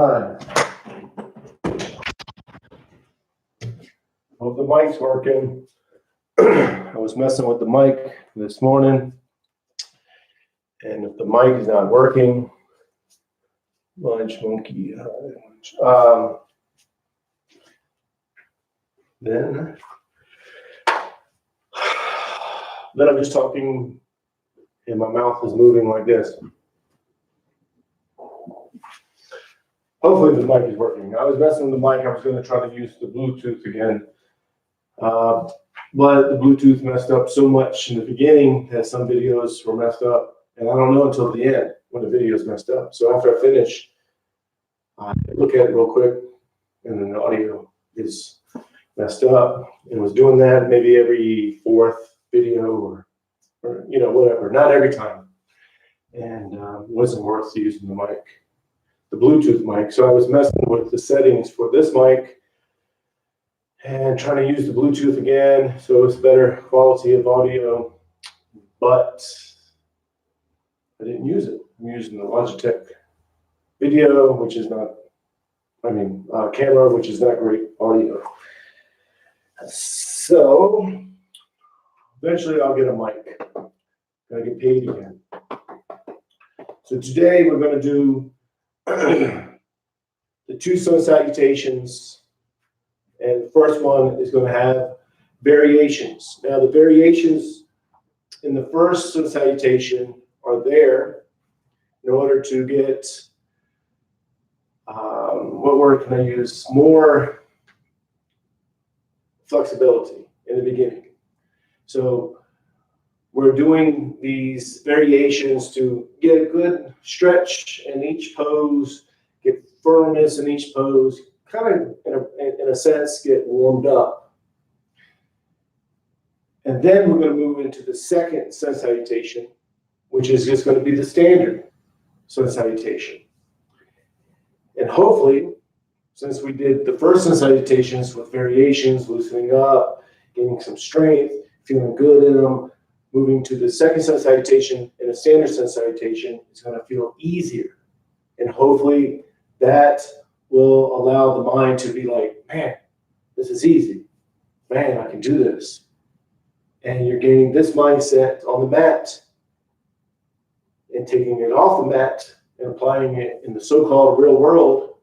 right. Hope the mic's working. I was messing with the mic this morning, and if the mic is not working, lunge monkey, then I'm just talking, and my mouth is moving like this. Hopefully the mic is working. I was messing with the mic. I was going to try to use the Bluetooth again. But the Bluetooth messed up so much in the beginning that some videos were messed up. And I don't know until the end when the video is messed up. So after I finish, I look at it real quick, and then the audio is messed up. And was doing that maybe every fourth video or whatever. Not every time. And it wasn't worth using the mic, the Bluetooth mic. So I was messing with the settings for this mic and trying to use the Bluetooth again, so it's better quality of audio, but I didn't use it. I'm using the Logitech video, which is not, camera, which is not great audio. So eventually I'll get a mic. Gotta get paid again. So today we're gonna do the two sun salutations. And the first one is going to have variations. Now, the variations in the first sun salutation are there in order to get, what word can I use? More flexibility in the beginning. So we're doing these variations to get a good stretch in each pose, get firmness in each pose, kind of, in a sense, get warmed up. And then we're going to move into the second sun salutation, which is just going to be the standard sun salutation. And hopefully, since we did the first sun salutations with variations, loosening up, gaining some strength, feeling good in them, moving to the second sun salutation and a standard sun salutation is going to feel easier. And hopefully that will allow the mind to be like, man, this is easy. Man, I can do this. And you're gaining this mindset on the mat and taking it off the mat and applying it in the so-called real world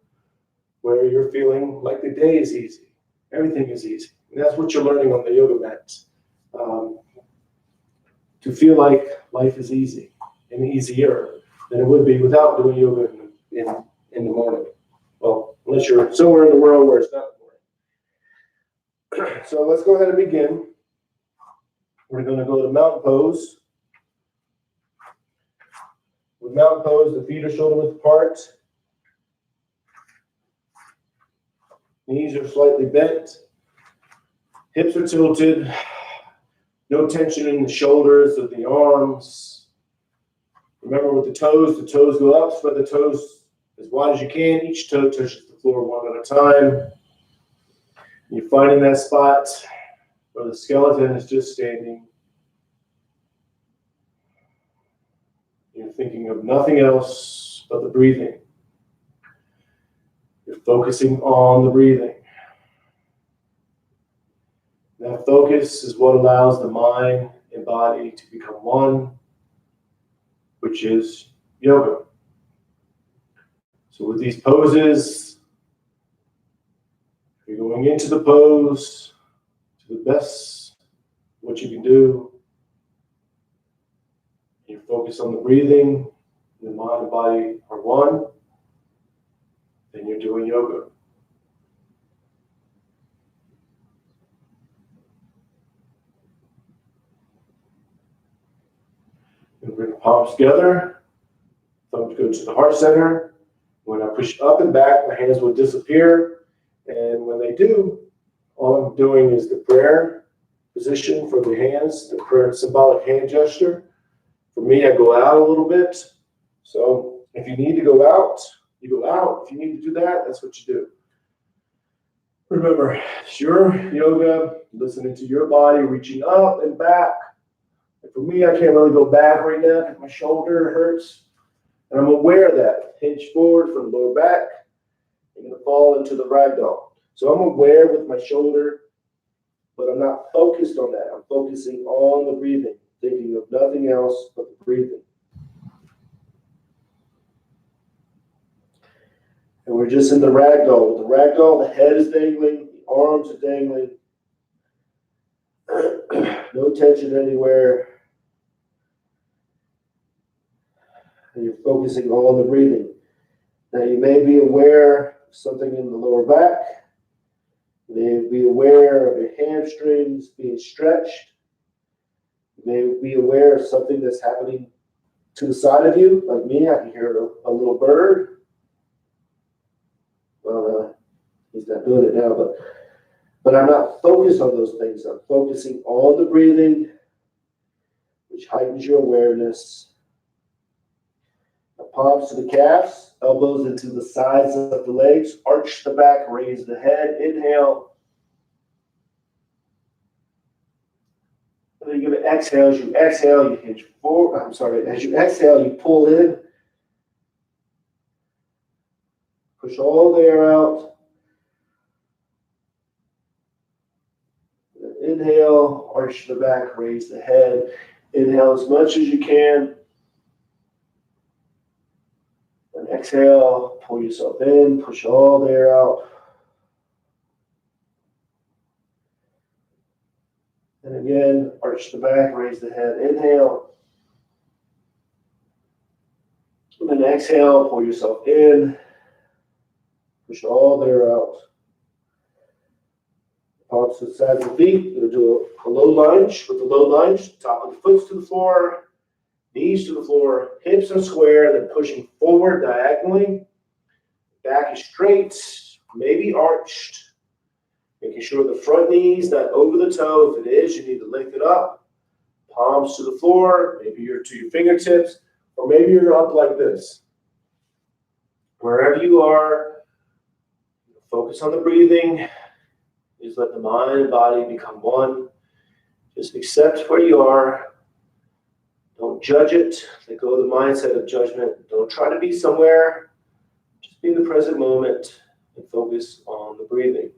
where you're feeling like the day is easy. Everything is easy. And that's what you're learning on the yoga mat. To feel like life is easy and easier than it would be without doing yoga in the morning. Well, unless you're somewhere in the world where it's not morning. So let's go ahead and begin. We're going to go to mountain pose. With mountain pose, the feet are shoulder width apart. Knees are slightly bent. Hips are tilted. No tension in the shoulders of the arms. Remember with the toes go up, spread the toes as wide as you can. Each toe touches the floor one at a time. You're finding that spot where the skeleton is just standing. You're thinking of nothing else but the breathing. You're focusing on the breathing. That focus is what allows the mind and body to become one, which is yoga. So with these poses, you're going into the pose to the best what you can do. You focus on the breathing, the mind and body are one, then you're doing yoga. Bring the palms together, thumbs go to the heart center. When I push up and back, my hands will disappear. And when they do, all I'm doing is the prayer position for the hands, the prayer symbolic hand gesture. For me, I go out a little bit. So if you need to go out, you go out. If you need to do that, that's what you do. Remember, it's your yoga, listening to your body, reaching up and back. For me, I can't really go back right now because my shoulder hurts. And I'm aware of that. Hinge forward from the lower back. You're going to fall into the ragdoll. So I'm aware with my shoulder, but I'm not focused on that. I'm focusing on the breathing, thinking of nothing else but the breathing. And we're just in the ragdoll. With the ragdoll, the head is dangling, the arms are dangling. No tension anywhere. And you're focusing on the breathing. Now you may be aware of something in the lower back. You may be aware of your hamstrings being stretched. You may be aware of something that's happening to the side of you. Like me, I can hear a little bird. Well, he's not doing it now, but I'm not focused on those things. I'm focusing on the breathing, which heightens your awareness. Now, palms to the calves, elbows into the sides of the legs, arch the back, raise the head, inhale. And then you're going to exhale. As you exhale, you hinge forward. As you exhale, you pull in. Push all the air out. Inhale, arch the back, raise the head. Inhale as much as you can. And exhale, pull yourself in, push all the air out. And again, arch the back, raise the head. Inhale. And then exhale, pull yourself in, push all the air out. Palms to the sides of the feet. We're going to do a low lunge. With the low lunge, top of the foot to the floor, knees to the floor, hips are square, then pushing forward diagonally. Back is straight, maybe arched. Making sure the front knee is not over the toe. If it is, you need to lift it up. Palms to the floor, maybe you're to your fingertips, or maybe you're up like this. Wherever you are, focus on the breathing. Just let the mind and body become one. Just accept where you are. Don't judge it. Let go of the mindset of judgment. Don't try to be somewhere. Just be in the present moment and focus on the breathing.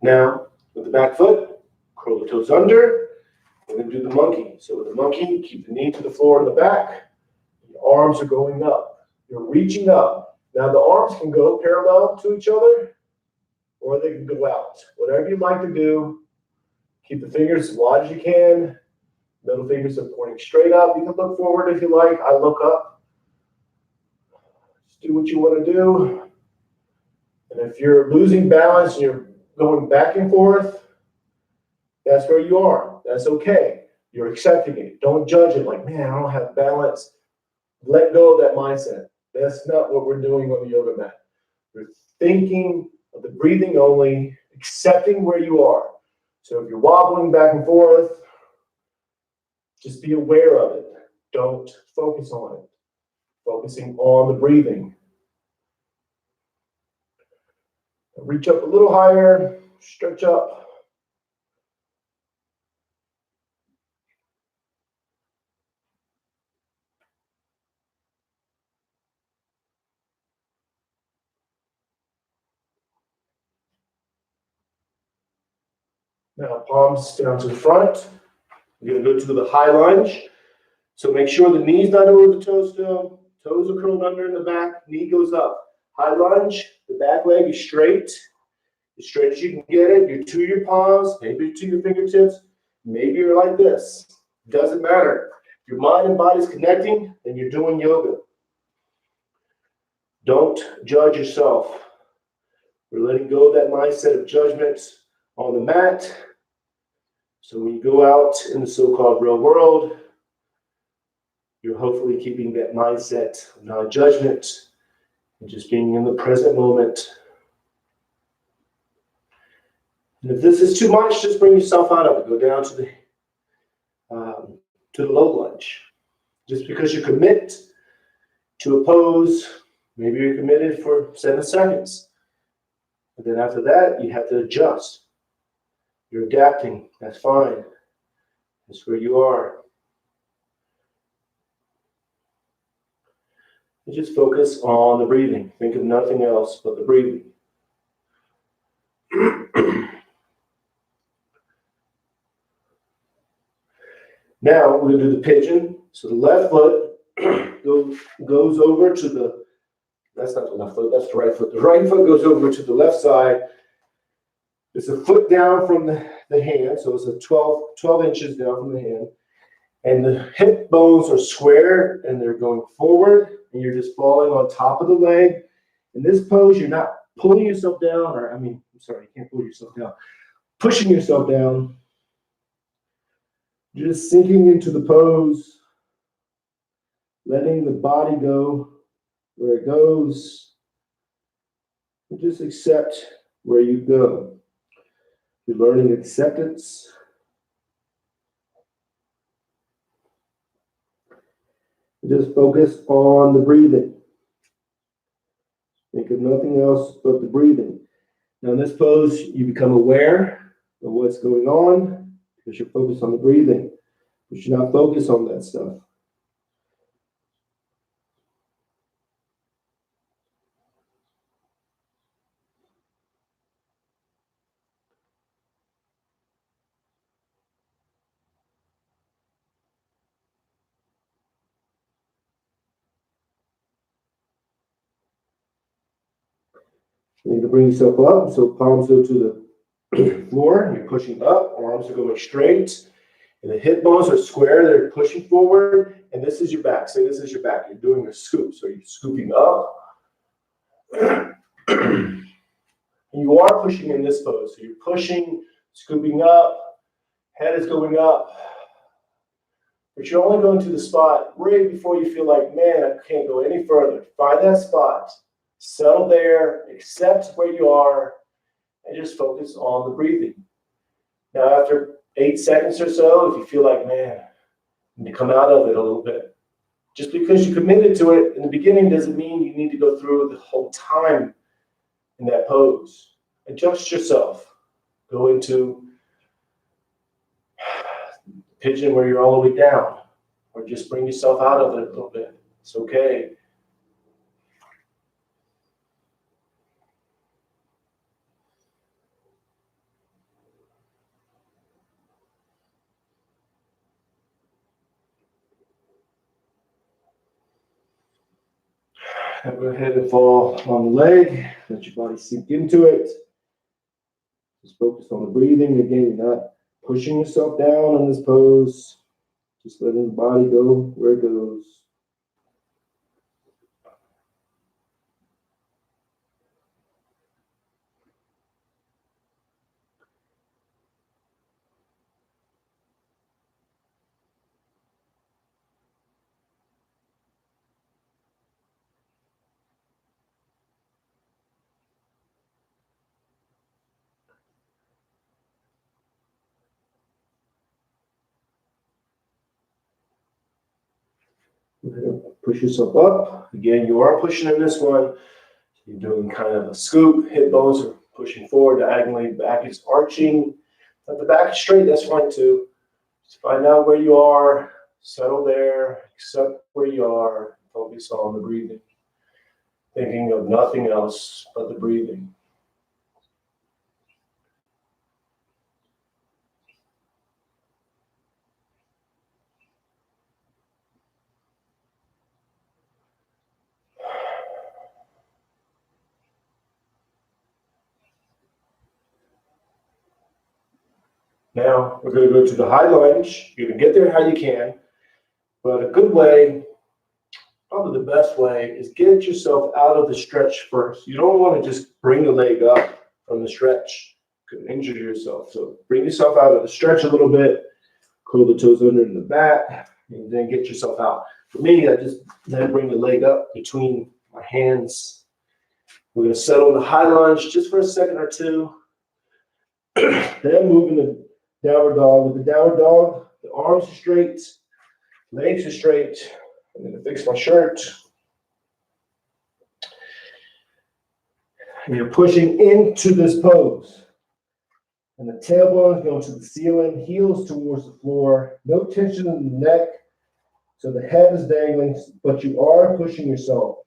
Now, with the back foot, curl the toes under. We're going to do the monkey. So with the monkey, keep the knee to the floor in the back. The arms are going up. You're reaching up. Now the arms can go parallel to each other, or they can go out. Whatever you like to do, keep the fingers as wide as you can. Middle fingers are pointing straight up. You can look forward if you like. I look up. Just do what you want to do. And if you're losing balance and you're going back and forth, that's where you are. That's okay. You're accepting it. Don't judge it like, man, I don't have balance. Let go of that mindset. That's not what we're doing on the yoga mat. We're thinking of the breathing only, accepting where you are. So if you're wobbling back and forth, just be aware of it. Don't focus on it. Focusing on the breathing. Reach up a little higher, stretch up. Now palms down to the front. We're going to go to the high lunge. So make sure the knee's not over the toes still. Toes are curled under in the back. Knee goes up. High lunge. The back leg is straight. As straight as you can get it. You're to your palms, maybe to your fingertips. Maybe you're like this. Doesn't matter. If your mind and body's connecting, then you're doing yoga. Don't judge yourself. We're letting go of that mindset of judgment on the mat. So when you go out in the so-called real world, you're hopefully keeping that mindset of non-judgment and just being in the present moment. And if this is too much, just bring yourself out of it. Go down to the to the low lunge. Just because you commit to a pose, maybe you're committed for 7 seconds. And then after that, you have to adjust. You're adapting. That's fine. That's where you are. And just focus on the breathing. Think of nothing else but the breathing. Now we're going to do the pigeon. So the left foot goes over to the, that's not the left foot, that's the right foot. The right foot goes over to the left side. It's a foot down from the hand, so it's a 12 inches down from the hand. And the hip bones are square and they're going forward, and you're just falling on top of the leg. In this pose, you're not pulling yourself down, you can't pull yourself down. Pushing yourself down. You're just sinking into the pose, letting the body go where it goes, and just accept where you go. You're learning acceptance. Just focus on the breathing. Think of nothing else but the breathing. Now in this pose, you become aware of what's going on because you're focused on the breathing. You should not focus on that stuff. You need to bring yourself up, so palms go to the floor. You're pushing up, arms are going straight, and the hip bones are square. They're pushing forward, and this is your back. Say this is your back. You're doing a scoop, so you're scooping up. You are pushing in this pose, so you're pushing, scooping up, head is going up, but you're only going to the spot right before you feel like, man, I can't go any further. Find that spot. Settle there, accept where you are, and just focus on the breathing. Now, after 8 seconds or so, if you feel like, man, you need to come out of it a little bit. Just because you committed to it in the beginning doesn't mean you need to go through the whole time in that pose. Adjust yourself. Go into pigeon where you're all the way down, or just bring yourself out of it a little bit. It's okay. Now go ahead and fall on the leg. Let your body sink into it. Just focus on the breathing. Again, you're not pushing yourself down in this pose. Just letting the body go where it goes. Push yourself up. Again, you are pushing in this one. You're doing kind of a scoop. Hip bones are pushing forward diagonally. Back is arching. If the back is straight, that's fine too. Just find out where you are. Settle there. Accept where you are. Focus on the breathing. Thinking of nothing else but the breathing. Now we're going to go to the high lunge. You can get there how you can, but a good way, probably the best way, is get yourself out of the stretch first. You don't want to just bring the leg up from the stretch. You could injure yourself. So bring yourself out of the stretch a little bit, curl the toes under in the back, and then get yourself out. For me, I just then bring the leg up between my hands. We're going to settle in the high lunge just for a second or two. Then move into downward dog. With the downward dog, The arms are straight, legs are straight. I'm going to fix my shirt. And you're pushing into this pose. And the tailbone is going to the ceiling, heels towards the floor, no tension in the neck, so the head is dangling, but you are pushing yourself.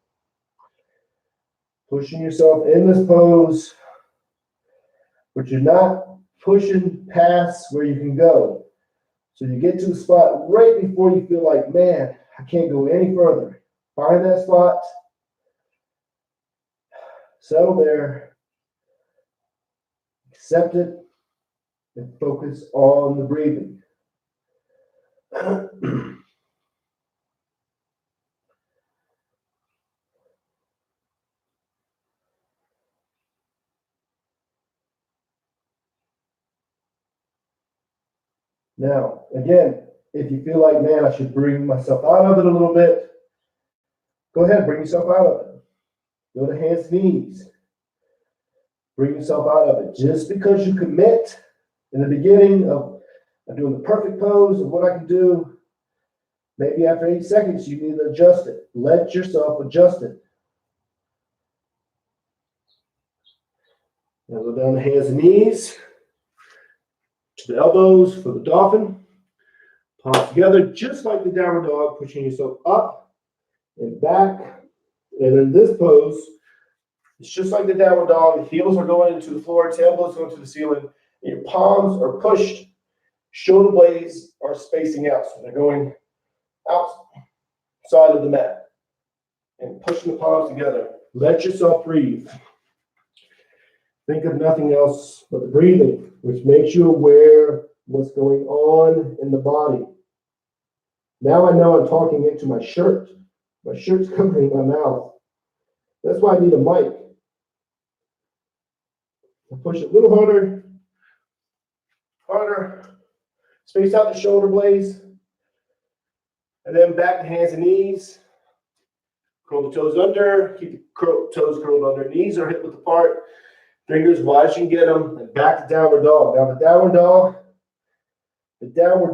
Pushing yourself in this pose, but you're not pushing past where you can go. So you get to the spot right before you feel like, man, I can't go any further. Find that spot, settle there, accept it, and focus on the breathing. Now, again, if you feel like, man, I should bring myself out of it a little bit, go ahead, bring yourself out of it. Go to hands and knees. Bring yourself out of it. Just because you commit in the beginning of doing the perfect pose of what I can do, maybe after 8 seconds, you need to adjust it. Let yourself adjust it. Now go down to hands and knees, to the elbows for the dolphin. Palms together, just like the downward dog, pushing yourself up and back. And in this pose, it's just like the downward dog. The heels are going into the floor, tailbones going to the ceiling, and your palms are pushed. Shoulder blades are spacing out, so they're going outside of the mat and pushing the palms together. Let yourself breathe. Think of nothing else but the breathing, which makes you aware what's going on in the body. Now I know I'm talking into my shirt. My shirt's covering my mouth. That's why I need a mic. I push it a little harder, space out the shoulder blades, and then back to hands and knees. Curl the toes under, keep the toes curled under, knees are hip width apart, fingers wide as you can get them, and back to downward dog. Now the downward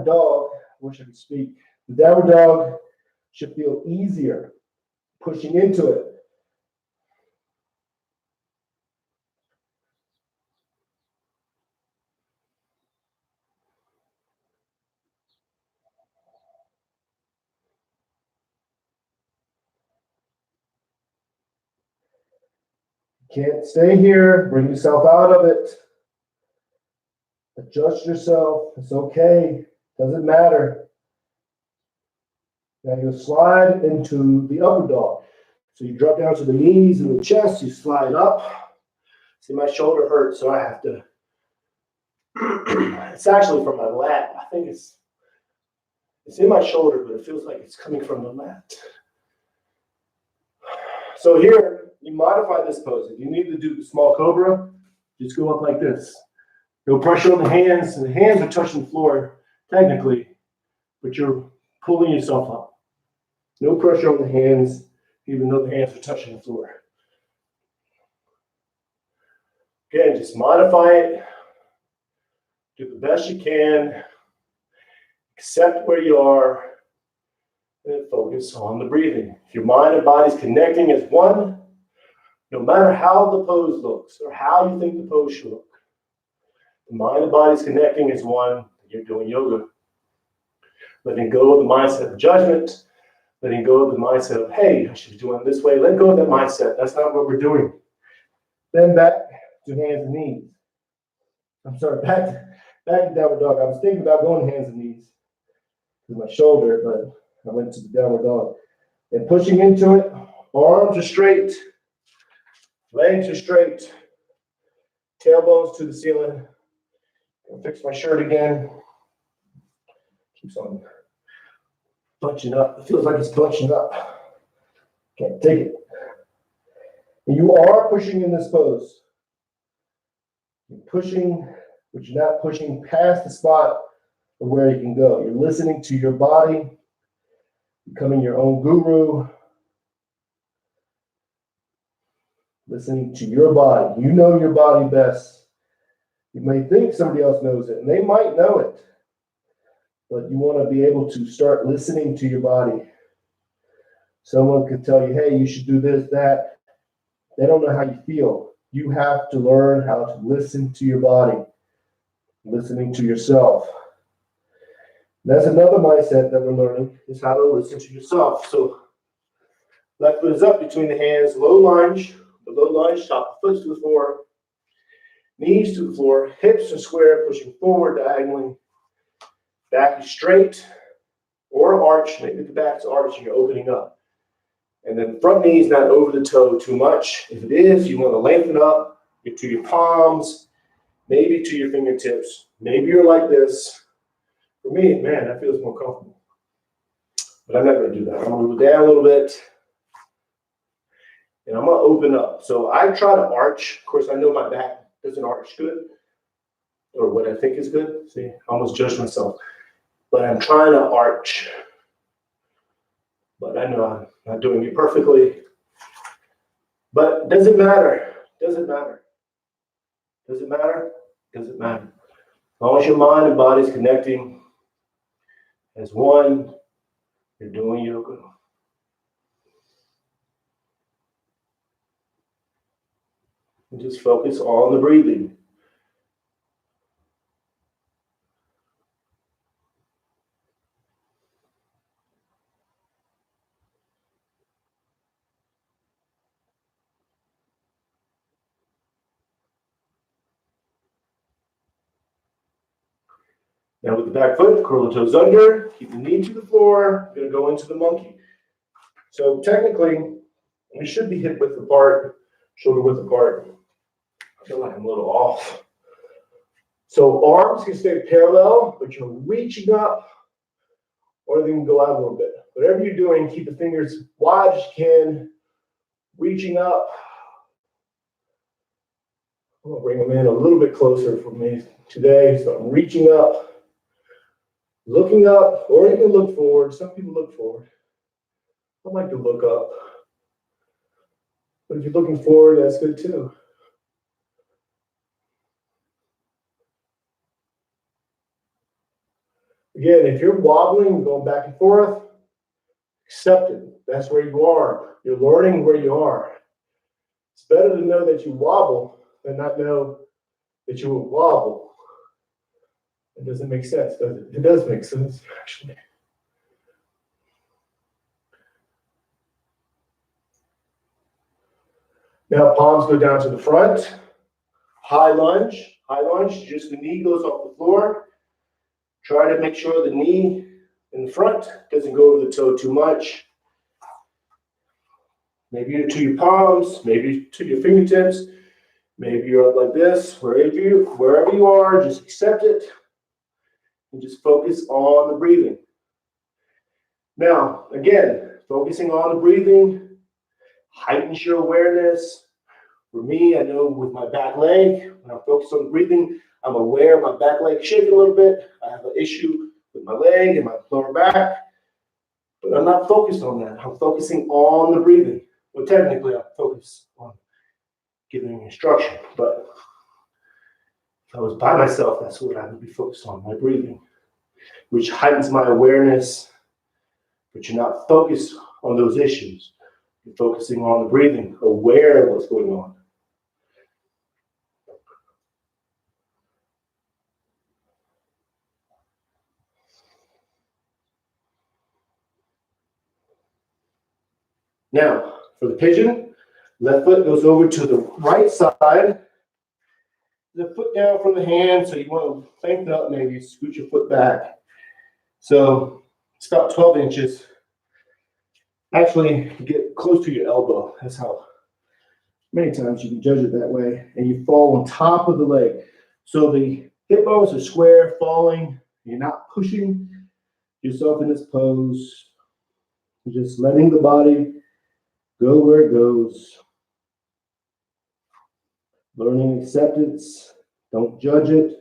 dog, I wish I could speak. The downward dog should feel easier pushing into it. Can't stay here. Bring yourself out of it. Adjust yourself. It's okay. Doesn't matter. Now you slide into the upper dog. So you drop down to the knees and the chest. You slide up. See, my shoulder hurts, so I have to. It's actually from my lat. I think it's in my shoulder, but it feels like it's coming from the lat. So here, you modify this pose. If you need to do the small cobra, just go up like this. No pressure on the hands, and the hands are touching the floor, technically, but you're pulling yourself up. No pressure on the hands, even though the hands are touching the floor. Again, just modify it. Do the best you can. Accept where you are, and focus on the breathing. If your mind and body is connecting as one, no matter how the pose looks or how you think the pose should look, the mind and body is connecting as one. You're doing yoga. Letting go of the mindset of judgment, letting go of the mindset of, hey, I should be doing it this way. Let go of that mindset. That's not what we're doing. Then back to hands and knees. I'm sorry, back to downward dog. I was thinking about going hands and knees with my shoulder, but I went to the downward dog. And pushing into it, arms are straight, legs are straight, tailbones to the ceiling. I'll fix my shirt again. Keeps on bunching up. It feels like it's bunching up. Can't take it. And you are pushing in this pose. You're pushing, but you're not pushing past the spot of where you can go. You're listening to your body, becoming your own guru, listening to your body. You know your body best. You may think somebody else knows it, and they might know it. but you want to be able to start listening to your body. Someone could tell you, hey, you should do this, that. They don't know how you feel. You have to learn how to listen to your body, listening to yourself. That's another mindset that we're learning, is how to listen to yourself. So left foot is up between the hands, low lunge. The low lunge, top of the foot to the floor, knees to the floor, hips are square, pushing forward diagonally. Back is straight or arch. Maybe the back's arch and you're opening up. And then front knee is not over the toe too much. If it is, you want to lengthen up to your palms, maybe to your fingertips. Maybe you're like this. For me, man, that feels more comfortable. But I'm not going to do that. I'm going to go down a little bit. And I'm going to open up. So I try to arch. Of course, I know my back doesn't arch good. Or what I think is good. See, I almost judged myself. But I'm trying to arch. But I know I'm not doing it perfectly. But does it matter? Does it matter? Does it matter? Does it matter? As long as your mind and body is connecting as one, you're doing yoga. And just focus on the breathing. Now with the back foot, curl the toes under, keep the knee to the floor, going to go into the monkey. So technically, we should be hip width apart, shoulder width apart. I feel like I'm a little off. So arms can stay parallel, but you're reaching up, or they can go out a little bit. Whatever you're doing, keep the fingers wide as you can, reaching up. I'm going to bring them in a little bit closer for me today. So I'm reaching up, looking up, or you can look forward. Some people look forward. I like to look up. But if you're looking forward, that's good too. Again, if you're wobbling, going back and forth, accept it. That's where you are. You're learning where you are. It's better to know that you wobble than not know that you will wobble. It doesn't make sense, does it? It does make sense, actually. Now palms go down to the front. High lunge. High lunge, just the knee goes off the floor. Try to make sure the knee in the front doesn't go over the toe too much. Maybe to your palms, maybe to your fingertips. Maybe you're up like this. Wherever you are, just accept it. And just focus on the breathing. Now, again, focusing on the breathing heightens your awareness. For me, I know with my back leg, when I'm focused on the breathing, I'm aware of my back leg shaking a little bit. I have an issue with my leg and my lower back, but I'm not focused on that. I'm focusing on the breathing. Well, technically, I'm focused on giving instruction, but if I was by myself, that's what I would be focused on, my breathing, which heightens my awareness, but you're not focused on those issues. You're focusing on the breathing, aware of what's going on. Now, for the pigeon, left foot goes over to the right side. The foot down from the hand, so you want to lengthen up, maybe scoot your foot back. So it's about 12 inches. Actually, get close to your elbow. That's how many times you can judge it that way. And you fall on top of the leg. So the hip bones are square, falling. You're not pushing yourself in this pose. You're just letting the body go where it goes. Learning acceptance. Don't judge it.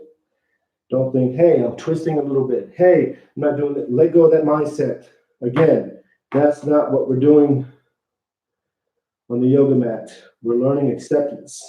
Don't think, hey, I'm twisting a little bit. Hey, I'm not doing it. Let go of that mindset. Again, that's not what we're doing on the yoga mat. We're learning acceptance.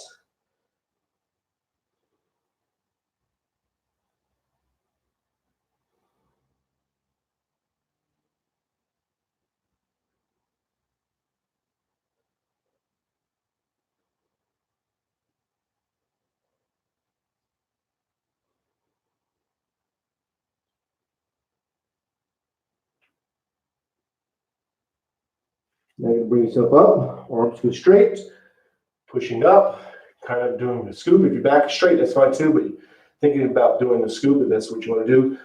Now you bring yourself up, arms go straight, pushing up, kind of doing the scoop. If your back is straight, that's fine too, but thinking about doing the scoop if that's what you want to do.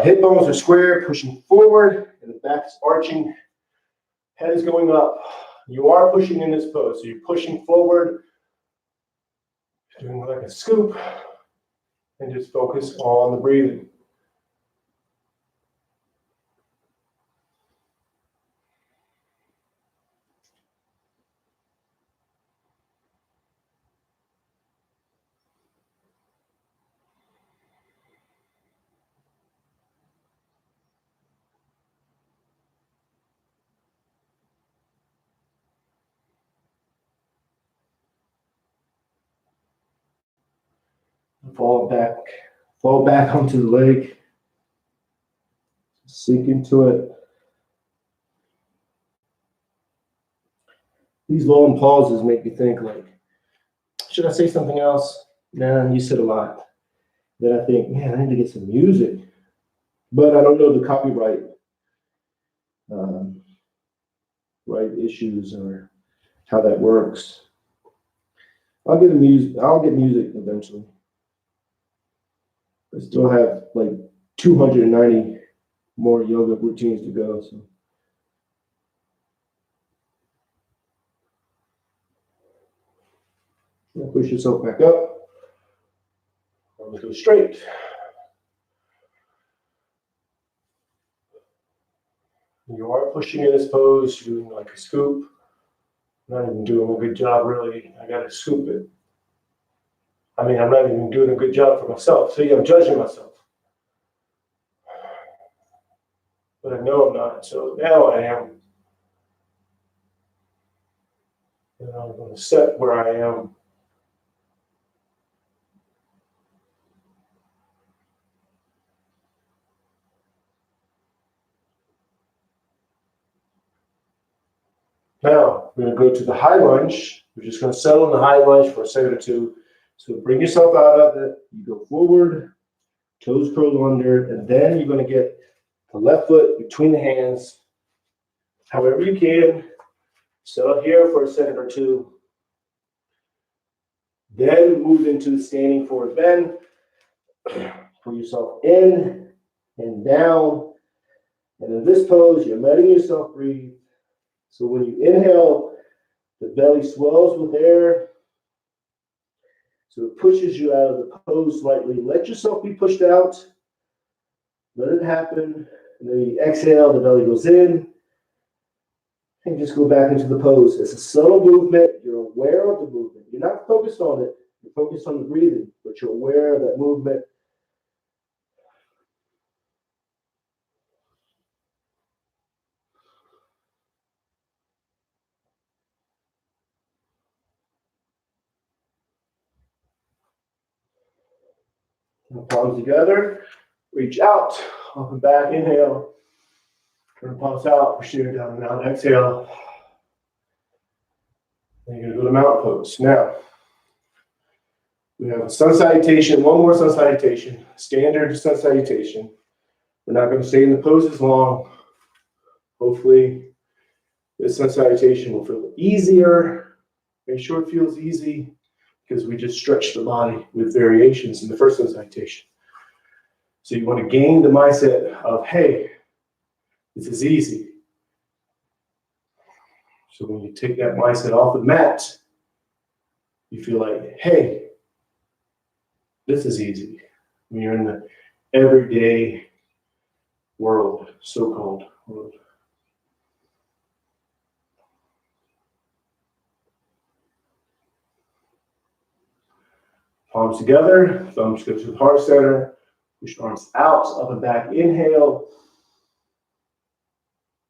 Hip bones are square, pushing forward, and the back is arching. Head is going up. You are pushing in this pose, so you're pushing forward, doing like a scoop, and just focus on the breathing. Fall back onto the leg. Sink into it. These long pauses make me think like, should I say something else? Nah, you said a lot. Then I think, man, I need to get some music. But I don't know the copyright right issues or how that works. I'll get music eventually. I still have like 290 more yoga routines to go. So push yourself back up. Arms go straight. You are pushing in this pose, you're doing like a scoop. I'm not even doing a good job, really. I gotta scoop it. I mean, I'm not even doing a good job for myself. See, I'm judging myself. But I know I'm not, so now I am. And I'm going to set where I am. Now, we're going to go to the high lunge. We're just going to settle in the high lunge for a second or two. So bring yourself out of it. You go forward, toes curled under, and then you're going to get the left foot between the hands. However you can. Settle here for a second or two. Then move into the standing forward bend. Pull yourself in and down. And in this pose, you're letting yourself breathe. So when you inhale, the belly swells with air. So it pushes you out of the pose slightly. Let yourself be pushed out. Let it happen. And then you exhale, the belly goes in. And just go back into the pose. It's a subtle movement. You're aware of the movement. You're not focused on it. You're focused on the breathing, but you're aware of that movement. Palms together. Reach out. Up and back. Inhale. Turn the palms out. Push your down and out. Exhale. Then you're going to go to mountain pose. Now, we have a sun salutation. One more sun salutation. Standard sun salutation. We're not going to stay in the poses long. Hopefully, this sun salutation will feel easier. Make sure it feels easy because we just stretched the body with variations in the first sun salutation. So you want to gain the mindset of, hey, this is easy. So when you take that mindset off the mat, you feel like, hey, this is easy. When you're in the everyday world, so-called world. Palms together, thumbs go to the heart center. Push arms out, up and back. Inhale.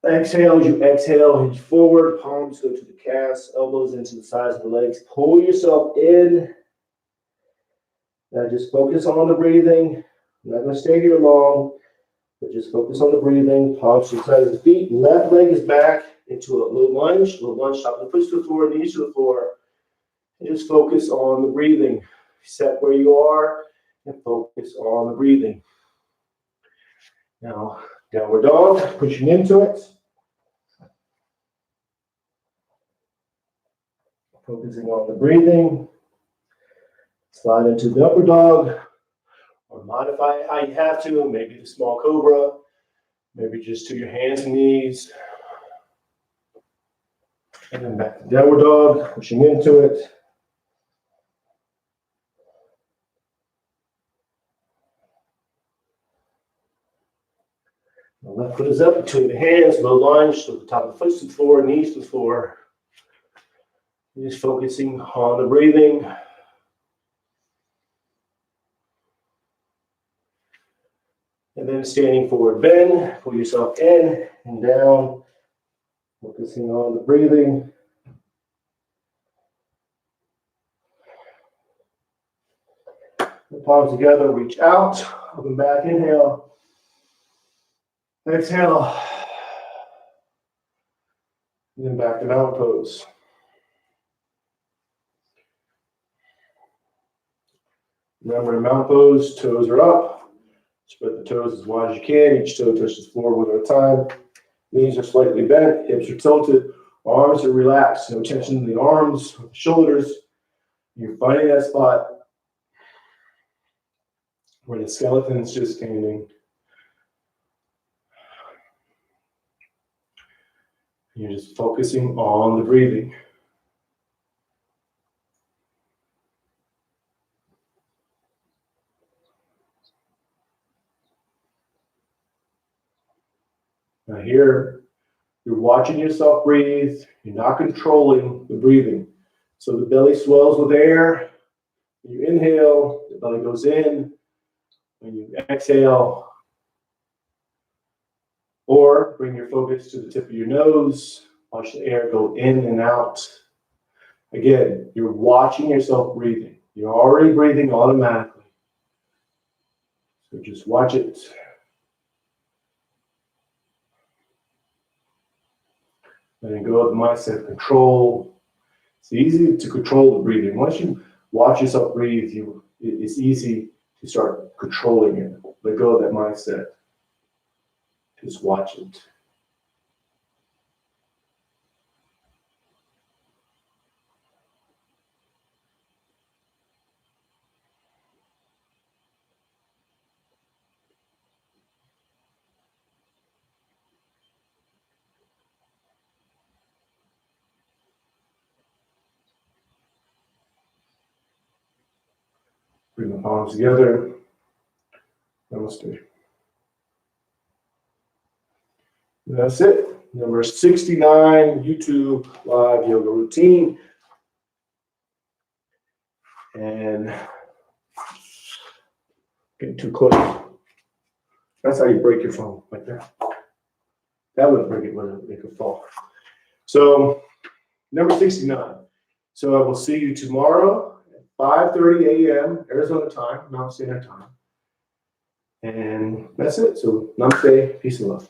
Exhale, as you exhale, hinge forward. Palms go to the calves, elbows into the sides of the legs. Pull yourself in. Now just focus on the breathing. I'm not going to stay here long, but just focus on the breathing. Palms to the side of the feet. Left leg is back into a low lunge. Low lunge, top of the foot to the floor, knees to the floor. And just focus on the breathing. Set where you are and focus on the breathing. Now, downward dog, pushing into it. Focusing on the breathing. Slide into the upward dog, or modify it how you have to. Maybe the small cobra, maybe just to your hands and knees. And then back to downward dog, pushing into it. The left foot is up between the hands, low lunge, so the top of the foot to the floor, knees to the floor. You're just focusing on the breathing. And then standing forward bend, pull yourself in and down, focusing on the breathing. The palms together, reach out, up and back, inhale. Exhale. And then back to downward pose. Remember, in mountain pose, toes are up. Spread the toes as wide as you can. Each toe touches the floor one at a time. Knees are slightly bent, hips are tilted, arms are relaxed. No tension in the arms, shoulders. You're finding that spot where the skeleton is just standing. You're just focusing on the breathing. Now here, you're watching yourself breathe. You're not controlling the breathing. So the belly swells with air. When you inhale, the belly goes in. When you exhale, or bring your focus to the tip of your nose. Watch the air go in and out. Again, you're watching yourself breathing. You're already breathing automatically. So just watch it. And then go with the mindset of control. It's easy to control the breathing. Once you watch yourself breathe, it's easy to start controlling it. Let go of that mindset. Just watch it. Bring the palms together. Namaste. And that's it. Number 69, YouTube live yoga routine. And getting too close. That's how you break your phone, like that. That wouldn't break it, wouldn't make it fall. So, number 69. So I will see you tomorrow at 5:30 a.m. Arizona time, Mountain Standard Time. And that's it. So namaste, peace and love.